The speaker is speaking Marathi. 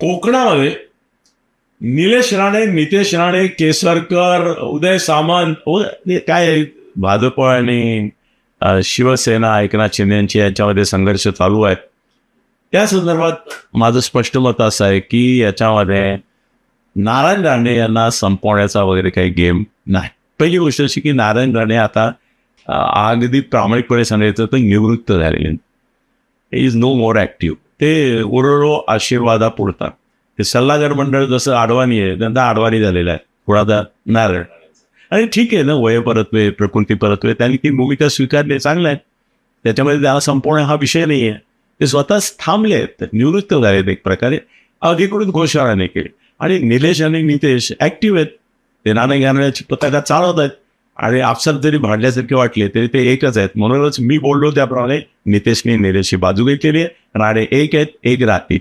कोकणामध्ये निलेश राणे, नितेश राणे, केसरकर, उदय सामंत, काय भाजप आणि शिवसेना एकनाथ शिंदे यांची याच्यामध्ये संघर्ष चालू आहे. त्या संदर्भात माझं स्पष्ट मत असं आहे की याच्यामध्ये नारायण राणे यांना संपवण्याचा वगैरे काही गेम नाही. पहिली गोष्ट अशी की नारायण राणे आता अगदी प्रामाणिकपणे सांगायचं तर निवृत्त झालेले, इज नो मोर ॲक्टिव्ह. ते ओरोरो आशीर्वादापुरता ते सल्लागार मंडळ जसं अडवाणी आहे त्यांना अडवाणी झालेला आहे थोडा नारायण. आणि ठीक आहे ना, वय परतवे, प्रकृती परतवे, त्यांनी ती भूमिका स्वीकारली, चांगलं आहे. त्याच्यामध्ये त्याला संपवणं हा विषय नाही आहे. ते स्वतःच थांबले आहेत, निवृत्त झालेत एक प्रकारे, अधिकृत घोषणा नाही केली. आणि निलेश आणि नितेश ॲक्टिव्ह आहेत, ते नाणे घालण्याची पताका चालवत आहेत. आणि आपसात जरी भांडल्यासारखे वाटले तरी ते एकच आहेत. म्हणूनच मी बोललो त्याप्रमाणे नितेशने निलेशची बाजू घेतलेली आहे. राणे एक आहेत, एक राहतील.